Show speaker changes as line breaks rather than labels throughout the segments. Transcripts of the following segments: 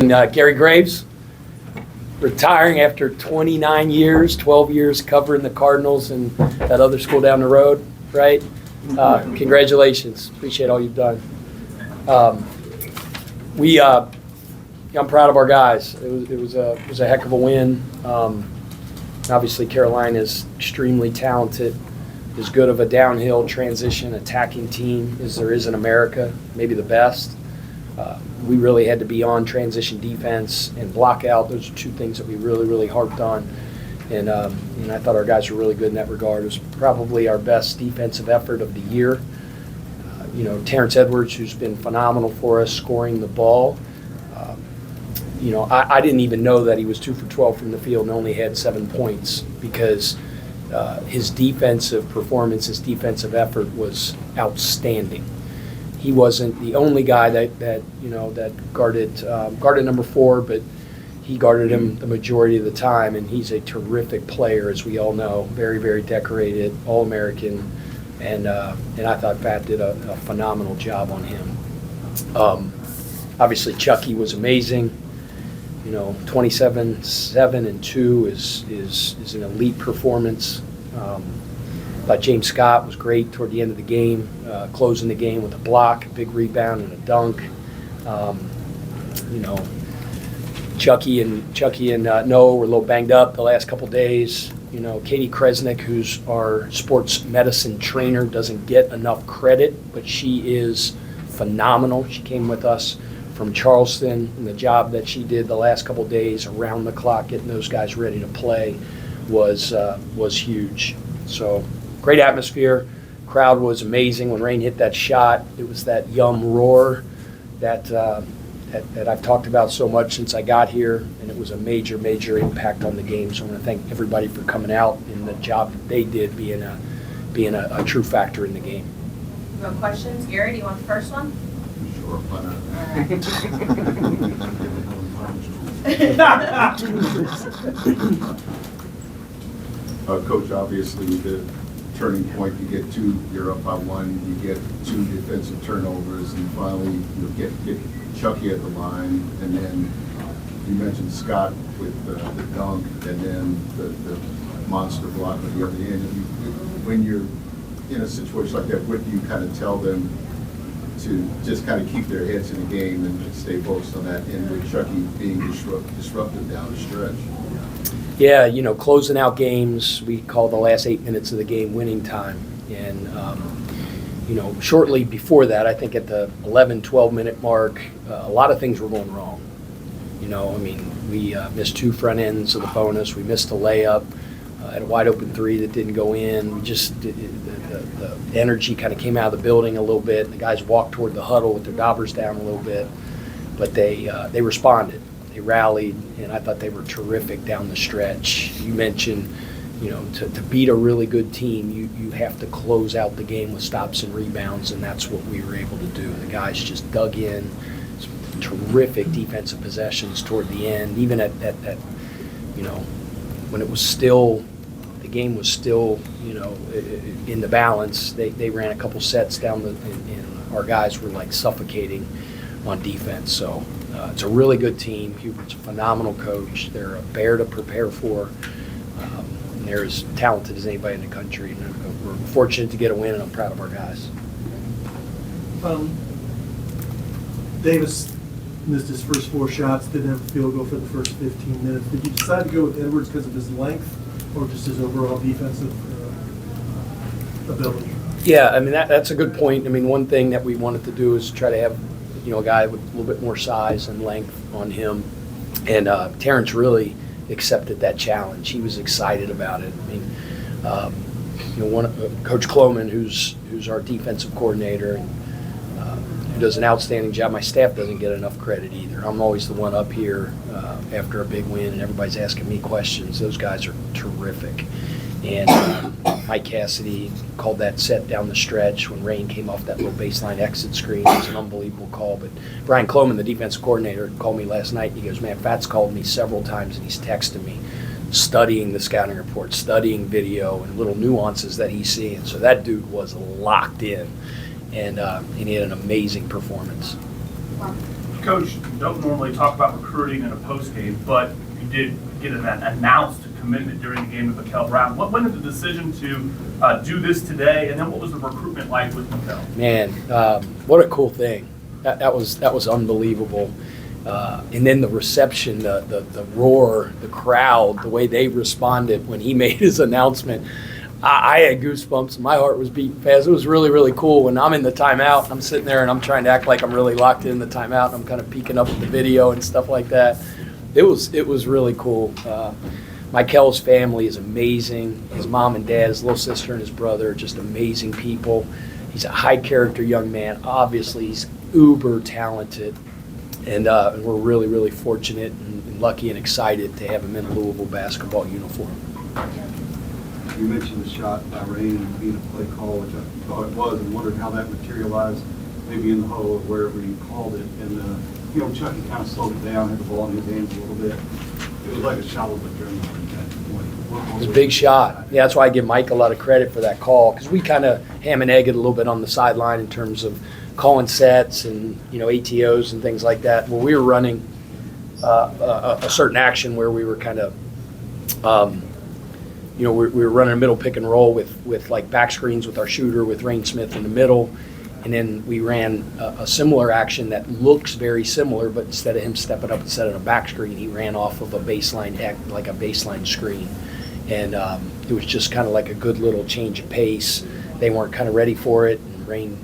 Gary Graves, retiring after 29 years, 12 years covering the Cardinals and that other school down the road, right? Congratulations. Appreciate all you've done. I'm proud of our guys. It was a heck of a win. Obviously, Carolina is extremely talented, as good of a downhill transition attacking team as there is in America, maybe the best. We really had to be on transition defense and block out. Those are two things that we really harped on. And I thought our guys were really good in that regard. It was probably our best defensive effort of the year. Terrence Edwards, who's been phenomenal for us scoring the ball. I didn't even know that he was 2 for 12 from the field and only had 7 points because his defensive performance, his defensive effort was outstanding. He wasn't the only guy that guarded number 4, but he guarded him the majority of the time, and he's a terrific player, as we all know. Very decorated, All-American, and I thought Pat did a phenomenal job on him. Obviously, Chucky was amazing. 27, 7, and 2 is an elite performance. Thought James Scott was great toward the end of the game, closing the game with a block, a big rebound, and a dunk. Chucky and Noah were a little banged up the last couple days. Katie Kresnick, who's our sports medicine trainer, doesn't get enough credit, but she is phenomenal. She came with us from Charleston, and the job that she did the last couple days around the clock, getting those guys ready to play, was huge. So great atmosphere. Crowd was amazing when Rain hit that shot. It was that yum roar that I've talked about so much since I got here, and it was a major impact on the game. So I want to thank everybody for coming out and the job that they did being a true factor in the game.
No questions? Gary, do you want the first one?
Sure, why not? Coach, obviously the turning point, you get 2, you're up by 1, you get 2 defensive turnovers, and finally get Chucky at the line, and then you mentioned Scott with the dunk, and then the monster block at the other end. When you're in a situation like that, what do you kind of tell them to just kind of keep their heads in the game and stay focused on that, and with Chucky being disruptive down the stretch?
Yeah, closing out games, we call the last 8 minutes of the game winning time. And, shortly before that, I think at the 11, 12-minute mark, a lot of things were going wrong. We missed 2 front ends of the bonus. We missed a layup at a wide-open 3 that didn't go in. We just the energy kind of came out of the building a little bit. The guys walked toward the huddle with their daubers down a little bit. But they responded. They rallied, and I thought they were terrific down the stretch. You mentioned, to beat a really good team, you have to close out the game with stops and rebounds, and that's what we were able to do. The guys just dug in. Some terrific defensive possessions toward the end, even at when it was still, the game was still, in the balance. They ran a couple sets down and our guys were like suffocating on defense. So it's a really good team. Hubert's a phenomenal coach. They're a bear to prepare for. And they're as talented as anybody in the country. And we're fortunate to get a win, and I'm proud of our guys.
Davis missed his first 4 shots, didn't have a field goal for the first 15 minutes. Did you decide to go with Edwards because of his length or just his overall defensive ability?
Yeah, that's a good point. One thing that we wanted to do is try to have a guy with a little bit more size and length on him. And Terrence really accepted that challenge. He was excited about it. Coach Kloman, who's our defensive coordinator, and who does an outstanding job. My staff doesn't get enough credit either. I'm always the one up here after a big win, and everybody's asking me questions. Those guys are terrific. And Mike Cassidy called that set down the stretch when Rain came off that little baseline exit screen. It was an unbelievable call. But Brian Kloman, the defensive coordinator, called me last night. He goes, "Man, Fat's called me several times, and he's texted me, studying the scouting report, studying video, and little nuances that he's seeing." So that dude was locked in, and he had an amazing performance.
Wow.
Coach, you don't normally talk about recruiting in a postgame, but you did get an announced commitment during the game with Mikel Brown. What went into the decision to do this today, and then what was the recruitment like with Mikel?
Man, what a cool thing. That was unbelievable. And then the reception, the roar, the crowd, the way they responded when he made his announcement. I had goosebumps. My heart was beating fast. It was really, really cool. When I'm in the timeout, I'm sitting there and I'm trying to act like I'm really locked in the timeout. I'm kind of peeking up at the video and stuff like that. It was really cool. Mikel's family is amazing. His mom and dad, his little sister and his brother, are just amazing people. He's a high-character young man. Obviously, he's uber talented. And we're really, really fortunate and lucky and excited to have him in a Louisville basketball uniform.
You mentioned the shot by Rain and being a play call, which I thought it was, and wondered how that materialized, maybe in the huddle or wherever you called it. And, Chucky kind of slowed it down, had the ball in his hands a little bit. It was like a shallow but journey at that point.
It was a big shot. Yeah, that's why I give Mike a lot of credit for that call, because we kind of ham and egg it a little bit on the sideline in terms of calling sets and, ATOs and things like that. Well, we were running a certain action where we were kind of, we were running a middle pick and roll with like back screens with our shooter with Rain Smith in the middle. And then we ran a similar action that looks very similar, but instead of him stepping up and setting a back screen, he ran off of a baseline screen. And it was just kind of like a good little change of pace. They weren't kind of ready for it. And Rain,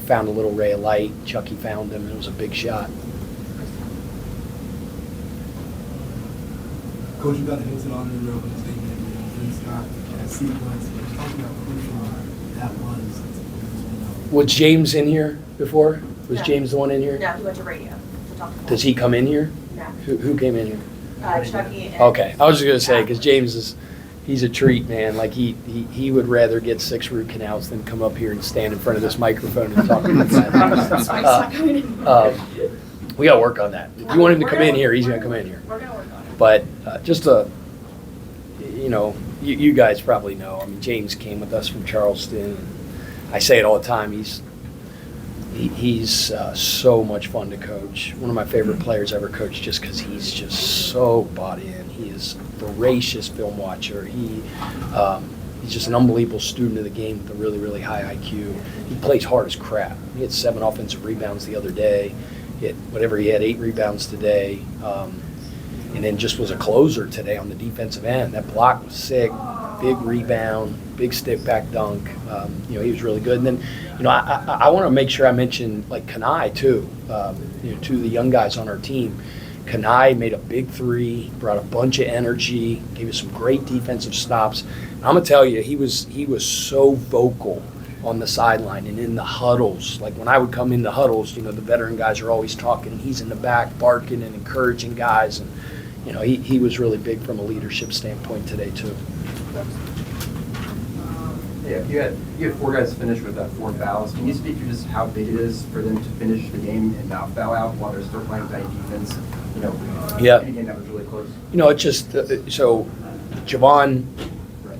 found a little ray of light. Chucky found him, and it was a big shot.
Coach, you got to hit it on in your opening statement. It's not a sequence. Talking about crucial that was.
Was James in here before? Was
No.
James the one in here?
No, he went to radio to talk to
Does he come in here?
No.
Who came in here?
Chucky and.
Okay, I was just gonna say, because James he's a treat, man. Like he would rather get 6 root canals than come up here and stand in front of this microphone and talk about
That's why he's not coming in.
We gotta work on that. If you want him to come in here, he's gonna come in here.
We're gonna work on it.
But just you guys probably know. I mean, James came with us from Charleston. I say it all the time. He's so much fun to coach. One of my favorite players ever coached, just because he's just so bought in. He is a voracious film watcher. He's just an unbelievable student of the game with a really, really high IQ. He plays hard as crap. He had 7 offensive rebounds the other day. He had 8 rebounds today. And then just was a closer today on the defensive end. That block was sick. Big rebound, big step back dunk. He was really good. And then, I want to make sure I mention like Kanai too. Two of the young guys on our team. Kanai made a big 3, brought a bunch of energy, gave us some great defensive stops. And I'm gonna tell you, he was so vocal on the sideline and in the huddles. Like when I would come in the huddles, the veteran guys are always talking, and he's in the back barking and encouraging guys. And he was really big from a leadership standpoint today too.
Yeah, you had 4 guys finish with 4 fouls. Can you speak to just how big it is for them to finish the game and not foul out while they're still playing tight defense?
Yeah.
In a game that was really close.
It's just so Javon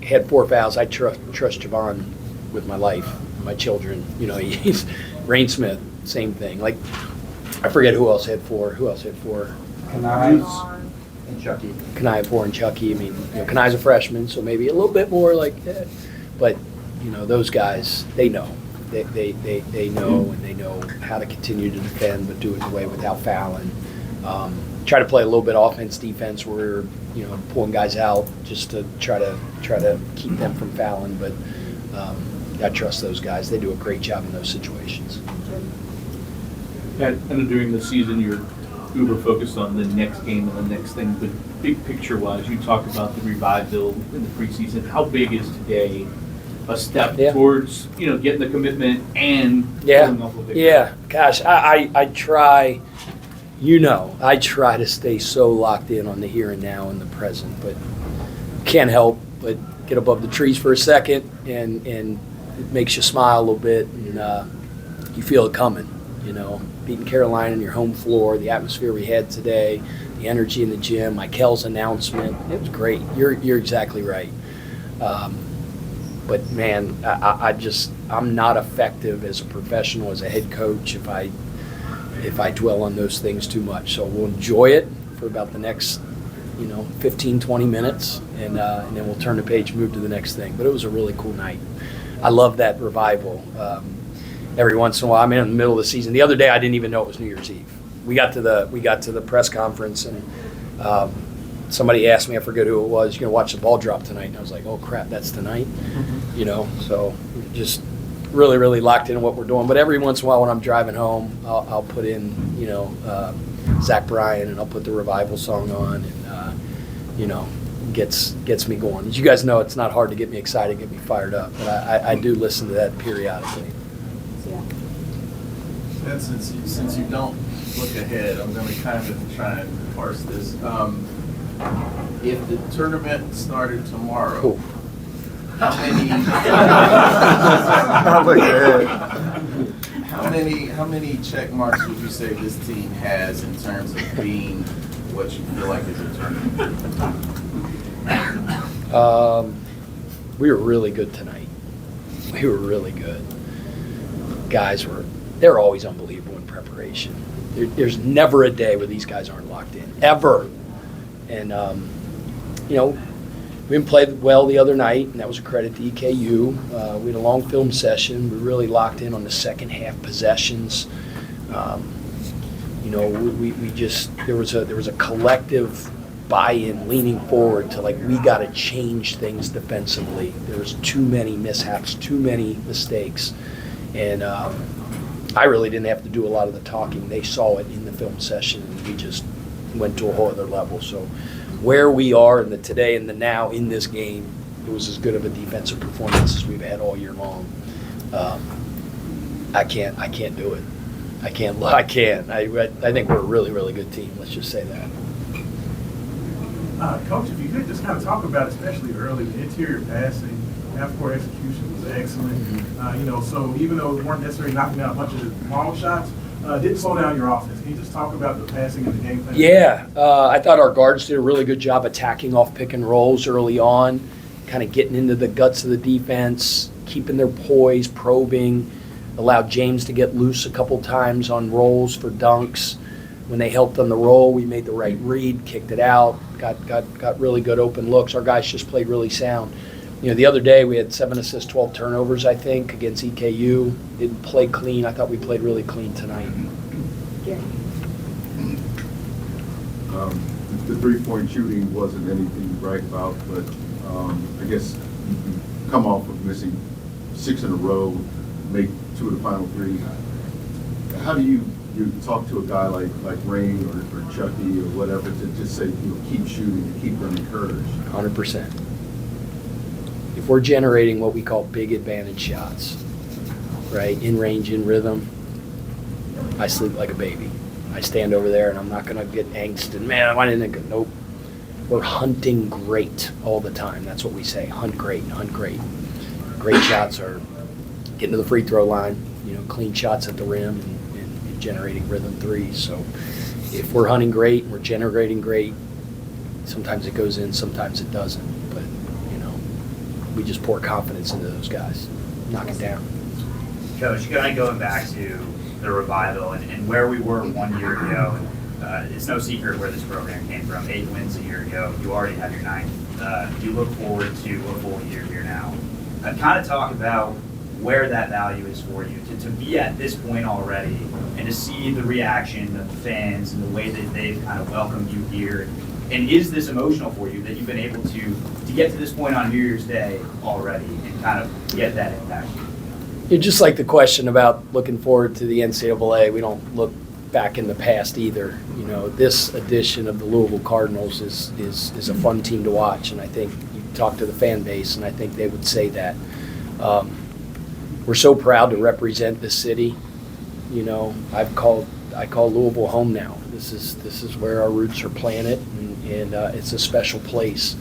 had 4 fouls. I trust Javon with my life, my children. He's Rain Smith, same thing. Like I forget who else had 4. Who else had 4?
Kanai and Chucky.
Kanai had 4 and Chucky. I mean, Kanai's a freshman, so maybe a little bit more like that. But those guys, they know. They know, and they know how to continue to defend, but do it in a way without fouling. Try to play a little bit offense, defense, where we're pulling guys out just to try to keep them from fouling. But I trust those guys. They do a great job in those situations.
And during the season, you're uber focused on the next game and the next thing. But big picture-wise, you talked about the revival in the preseason. How big is today a step towards getting the commitment and pulling off a victory?
Yeah, gosh, I try. I try to stay so locked in on the here and now and the present, but can't help but get above the trees for a second, and it makes you smile a little bit, and you feel it coming. Beating Carolina on your home floor, the atmosphere we had today, the energy in the gym, Mikel's announcement, it was great. You're exactly right. But man, I'm not effective as a professional, as a head coach, if I if I dwell on those things too much. So we'll enjoy it for about the next 15, 20 minutes, and then we'll turn the page, move to the next thing. But it was a really cool night. I love that revival. Every once in a while, I'm in the middle of the season. The other day, I didn't even know it was New Year's Eve. We got to the press conference, and somebody asked me, I forget who it was, "You gonna watch the ball drop tonight?" And I was like, "Oh crap, that's tonight." So just really, really locked into what we're doing. But every once in a while, when I'm driving home, I'll put in Zach Bryan, and I'll put the revival song on, and gets me going. As you guys know, it's not hard to get me excited, get me fired up, but I do listen to that periodically.
And since you don't look ahead, I'm going to kind of try and parse this. If the tournament started tomorrow,
Cool.
how many check marks would you say this team has in terms of being what you feel like is a tournament?
We were really good tonight. We were really good. Guys they're always unbelievable in preparation. There's never a day where these guys aren't locked in, ever. And, we didn't play well the other night, and that was a credit to EKU. We had a long film session. We really locked in on the second half possessions. There was a collective buy-in, leaning forward to we got to change things defensively. There was too many mishaps, too many mistakes, and I really didn't have to do a lot of the talking. They saw it in the film session, and we just went to a whole other level. So where we are in the today and the now in this game, it was as good of a defensive performance as we've had all year long. I can't do it. I can't. I think we're a really, really good team. Let's just say that.
Coach, if you could just kind of talk about, especially early, the interior passing, half-court execution was excellent. So even though we weren't necessarily knocking out a bunch of long shots, didn't slow down your offense. Can you just talk about the passing and the game plan?
Yeah, I thought our guards did a really good job attacking off pick and rolls early on, kind of getting into the guts of the defense, keeping their poise, probing, allowed James to get loose a couple times on rolls for dunks. When they helped on the roll, we made the right read, kicked it out, got really good open looks. Our guys just played really sound. The other day we had 7 assists, 12 turnovers, I think, against EKU. Didn't play clean. I thought we played really clean tonight.
The three-point shooting wasn't anything to brag about, but I guess you come off of missing 6 in a row, make 2 of the final 3. How do you talk to a guy like Rain or Chucky or whatever to just say, keep shooting and keep them encouraged?
100%. If we're generating what we call big advantage shots, right, in range, in rhythm, I sleep like a baby. I stand over there and I'm not going to get angst and, man, why didn't it go? Nope. We're hunting great all the time. That's what we say, hunt great, hunt great. Great shots are getting to the free throw line, clean shots at the rim and generating rhythm threes. So if we're hunting great and we're generating great, sometimes it goes in, sometimes it doesn't. But, we just pour confidence into those guys, knock it down.
Coach, kind of going back to the revival and where we were 1 year ago, it's no secret where this program came from. 8 wins a year ago. You already have your 9th. You look forward to a full year here now. Kind of talk about where that value is for you, to be at this point already and to see the reaction of the fans and the way that they've kind of welcomed you here. And is this emotional for you that you've been able to get to this point on New Year's Day already and kind of get that impact?
It's just like the question about looking forward to the NCAA. We don't look back in the past either. This edition of the Louisville Cardinals is a fun team to watch, and I think you talk to the fan base, and I think they would say that. We're so proud to represent this city. I call Louisville home now. This is where our roots are planted, and it's a special place.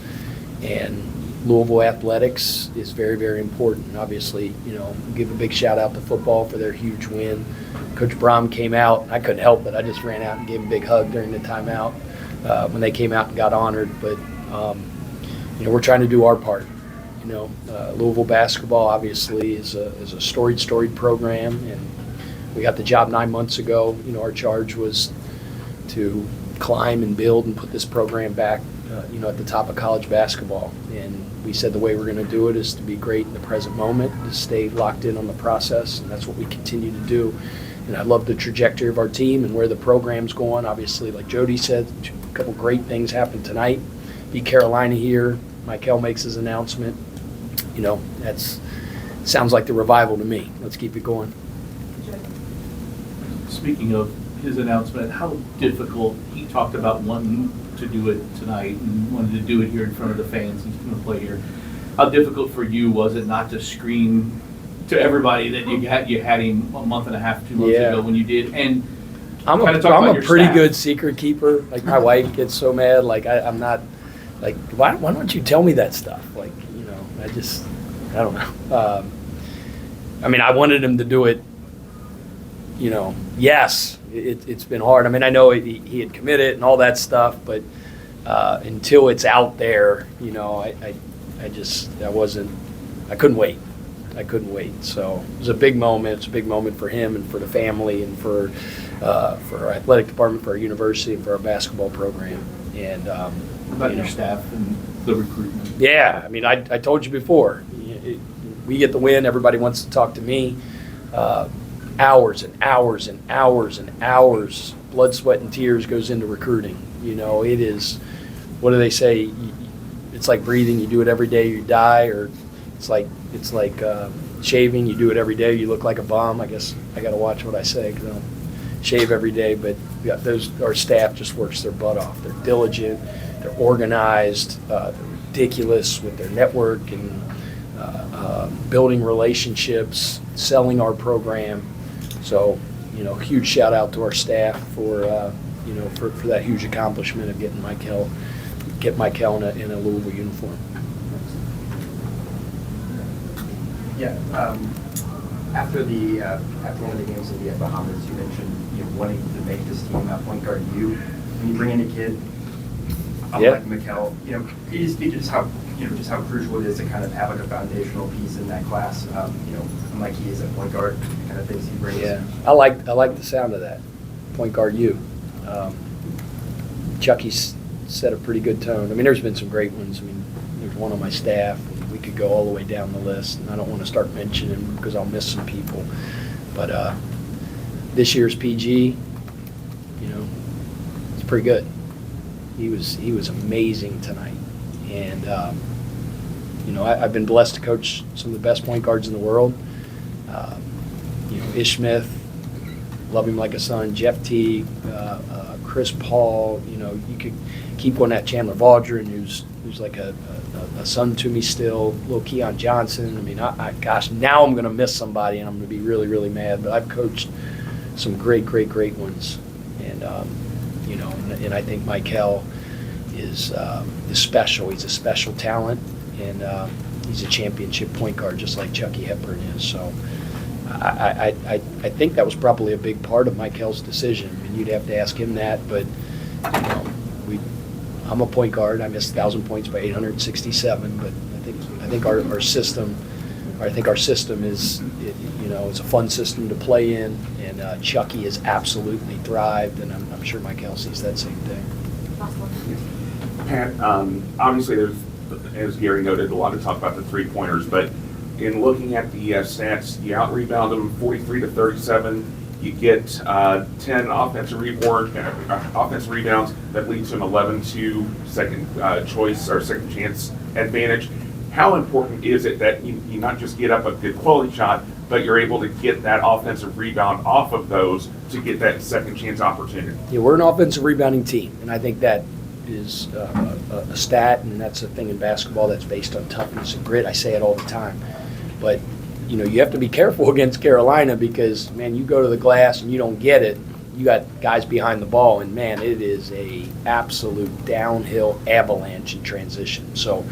And Louisville athletics is very, very important. Obviously, give a big shout out to football for their huge win. Coach Brown came out. I couldn't help it. I just ran out and gave him a big hug during the timeout when they came out and got honored. But we're trying to do our part. Louisville basketball obviously is a storied program, and we got the job 9 months ago. You know, our charge was to climb and build and put this program back, you know, at the top of college basketball. And we said the way we're going to do it is to be great in the present moment, to stay locked in on the process, and that's what we continue to do. And I love the trajectory of our team and where the program's going. Obviously, like Jody said, a couple great things happened tonight. Beat Carolina here. Mikel makes his announcement. You know, that's sounds like the revival to me. Let's keep it going.
Speaking of his announcement, how difficult, he talked about wanting to do it tonight and wanted to do it here in front of the fans. He's going to play here. How difficult for you was it not to scream to everybody that you had him a month and a half, 2 months ago when you did? And
I'm a pretty good secret keeper. Like, my wife gets so mad. Like, I'm not, like, why don't you tell me that stuff? Like, you know, I don't know. I mean, I wanted him to do it, you know, yes, it's been hard. I mean, I know he had committed and all that stuff, but until it's out there, you know, I couldn't wait. I couldn't wait. So it was a big moment. It's a big moment for him and for the family and for our athletic department, for our university, and for our basketball program. And
about your staff and the recruitment.
Yeah, I mean, I told you before, we get the win, everybody wants to talk to me. Hours and hours and hours and hours, blood, sweat, and tears goes into recruiting. You know, it is, what do they say? It's like breathing. You do it every day, you die. Or it's like shaving. You do it every day, you look like a bum. I guess I got to watch what I say because I don't shave every day. But yeah, our staff just works their butt off. They're diligent. They're organized. They're ridiculous with their network and building relationships, selling our program. So, you know, huge shout out to our staff for that huge accomplishment of getting Mikel in a Louisville uniform.
Yeah. After one of the games in the Bahamas, you mentioned wanting to make this team a point guard. When you bring in a kid like Mikel, can you just speak to just how crucial it is to kind of have like a foundational piece in that class? Like he is a point guard, kind of things he brings.
Yeah, I like the sound of that. Point guard, you. Chucky's set a pretty good tone. I mean, there's been some great ones. I mean, there's one on my staff. We could go all the way down the list, and I don't want to start mentioning them because I'll miss some people. But this year's PG, you know, it's pretty good. He was amazing tonight, and you know, I've been blessed to coach some of the best point guards in the world. You know, Ish Smith, love him like a son. Jeff Teague, Chris Paul. You know, you could keep going at Chandler Vaudrin, who's like a son to me still. Little Keon Johnson. I mean, gosh, now I'm going to miss somebody, and I'm going to be really, really mad. But I've coached some great ones, and you know, and I think Mikel is special. He's a special talent, and he's a championship point guard, just like Chucky Hepburn is. So I think that was probably a big part of Mikel's decision. I mean, you'd have to ask him that, but you know, I'm a point guard. I missed 1,000 points by 867, but I think our system is, you know, it's a fun system to play in, and Chucky has absolutely thrived, and I'm sure Mikel sees that same thing.
Pat, obviously there's, as Gary noted, a lot of talk about the three-pointers, but in looking at the stats, you out-rebound them 43-37. You get 10 offensive rebounds that lead to an 11-2 second choice or second chance advantage. How important is it that you not just get up a good quality shot, but you're able to get that offensive rebound off of those to get that second chance opportunity?
Yeah, we're an offensive rebounding team, and I think that is a stat, and that's a thing in basketball that's based on toughness and grit. I say it all the time. But, you know, you have to be careful against Carolina because, man, you go to the glass and you don't get it. You got guys behind the ball, and, man, it is a absolute downhill avalanche in transition. So,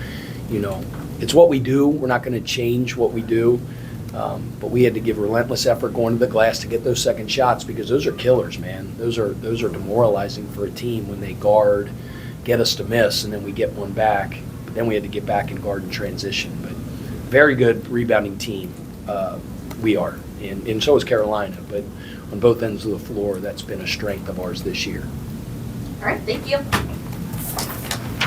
you know, it's what we do. We're not going to change what we do. But we had to give relentless effort going to the glass to get those second shots because those are killers, man. Those are demoralizing for a team when they guard, get us to miss, and then we get one back. But then we had to get back and guard in transition. But very good rebounding team we are, and so is Carolina. But on both ends of the floor. That's been a strength of ours this year.
All right, thank you.